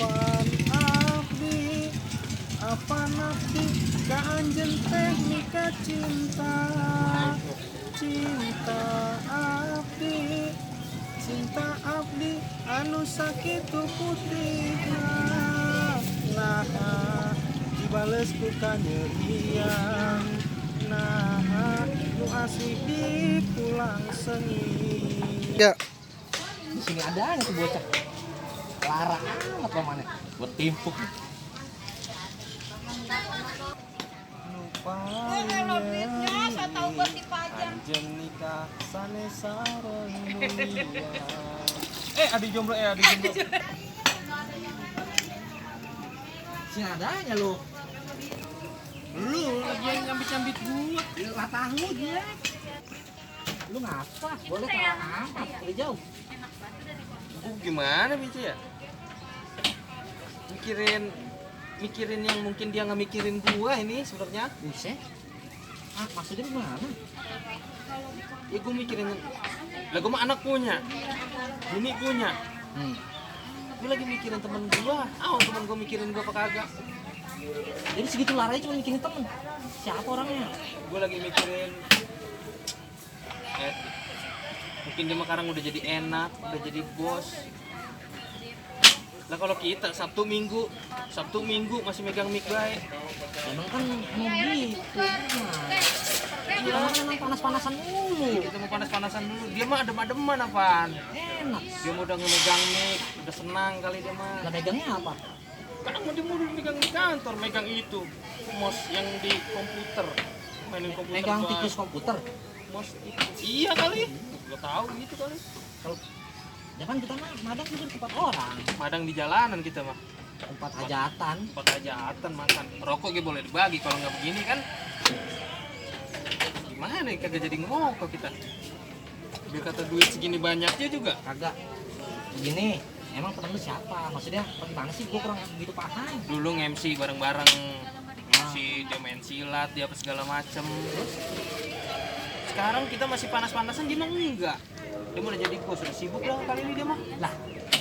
Pan abdi apa abdi ka anjeun teh mika cinta. Cinta abdi anu sakitu putihna. Nah dibales ku kanyerian. Nah nu asih dipulang sengit. Ya. Di sini ada tuh bocah. Lara amat pamannya. Buat timpuk. Anjeun nikah sanesa reung. Adi jomblo. Sini adanya lu. Lu lagi yang nyambit-nyambit gua. Lah tahu dia. Lu ngapa? Boleh kalau amat, dari jauh. Gimana Bici ya? Mikirin yang mungkin dia nggak mikirin gua ini sebenarnya. Buset. Maksudnya gimana? Ya gua mikirin lah gua mah anak punya. Bini punya. Gua lagi mikirin temen gua. Temen gua mikirin gua apa kagak? Jadi segitu laranya cuma mikirin temen. Siapa orangnya? Gua lagi mikirin mungkin dia sekarang udah jadi enak, udah jadi bos. Lah kalau kita Sabtu Minggu masih megang mic baik. Emang kan mau gitu. Iya, memang panas-panasan dulu. Kita mau panas-panasan dulu. Dia mah adem-ademan apaan? Enak. Dia mau udah megang mic, udah senang kali dia mah. Lah megangnya apa? Kadang dia mau megang di kantor, megang itu. Mouse yang di komputer. Mainin komputer. Megang tikus komputer. Mouse itu. Iya kali. Gak tahu gitu kali. Kalau ya kan kita mah madang juga tempat orang. Madang di jalanan kita mah. Tempat hajatan. Tempat hajatan makan. Rokok gitu boleh dibagi, kalau nggak begini kan gimana ya, kagak jadi ngerokok kita. Biar kata duit segini banyaknya juga. Kagak. Begini, emang temen lu siapa? Maksudnya bagaimana sih? Gue kurang begitu paham. Dulu nge-MC bareng-bareng. MC dia main silat, dia apa segala macem. Sekarang kita masih panas-panasan, dia mah enggak. Dia mau udah jadi bos, udah sibuk lah kali ini dia mah. Lah,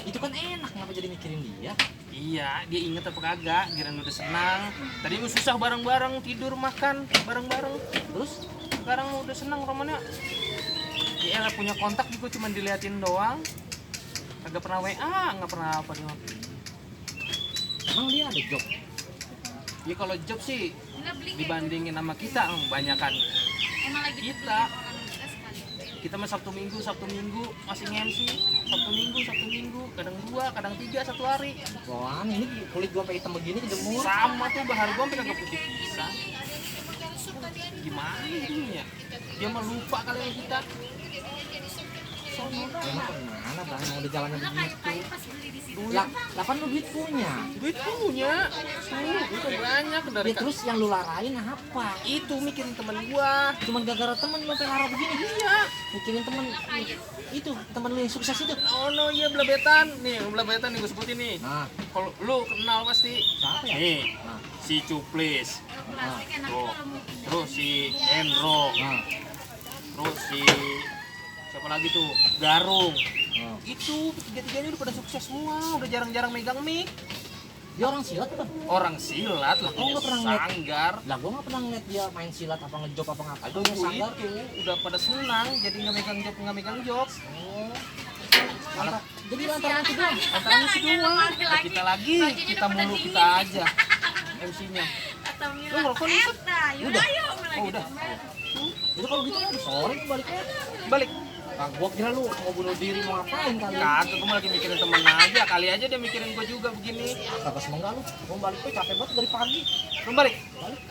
itu kan enak, ngapa jadi mikirin dia? Iya, dia inget apa kagak, kirain udah senang. Tadi lu susah bareng-bareng, tidur, makan bareng-bareng. Terus sekarang udah senang romannya. Ya elah, punya kontak juga cuma diliatin doang. Kagak pernah WA, nggak pernah apa dia. Emang dia ada job? Ya kalau job sih dibandingin sama kita banyakan. Kita mah Sabtu Minggu masih nge-MC. Sabtu Minggu, kadang 2, kadang 3 satu hari. Wah, ini kulit gua sampai hitam begini kejemur. Sama tuh bahar gua sampai kagak putih bisa. Gimana itunya? Dia mah lupa kali sama kita. Emang kemana bang? Mau di jalannya begitu? Lah kan lu duit punya. Duit punya. Itu banyak dari Ya, terus yang lu larain apa? itu mikirin temen gua. Cuman gara-gara temen lu sampai lara begini? Iya. Mikirin temen itu, temen lu yang sukses itu. Oh no, iya belabetan nih gua sebutin nih. Nah, Kalau lu kenal pasti. siapa ya? Nih, Nah, si Cuplis. nah, Tuh. Terus si Enro. nah, Terus si siapa lagi tuh? Garung. nah. Itu tiga-tiganya udah pada sukses semua, udah jarang-jarang megang mic. Dia orang silat kan? Orang silat lah, Oh, nggak pernah ngeliat. sanggar. Lah gua nggak pernah ngeliat dia main silat apa ngejob apa ngapa. Aduh, Dia sanggar. itu udah pada senang, jadi nggak megang job. Oh. Malah Jadi lantaran itu doang. antara itu doang. Kita lagi, kita mulu kita aja MC-nya. Lu ngerokok nih? Udah. Oh udah. Jadi kalau gitu kan sore balik aja. Balik. Nah, gua kira lu mau bunuh diri mau ngapain kali. Kagak, gua lagi mikirin temen aja. Kali aja dia mikirin gua juga begini. Kagak semoga lu. Gua balik tuh capek banget dari pagi. Belum balik?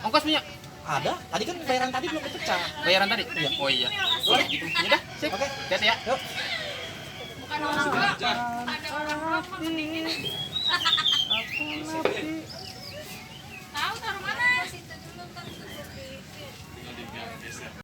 Ongkos punya? Ada. Tadi kan bayaran tadi belum kepecah. Bayaran tadi? Iya. Oh iya. Boleh gitu. Ya dah, sip. Oke. Hati ya. Yuk. Bukan orang tua. Ada orang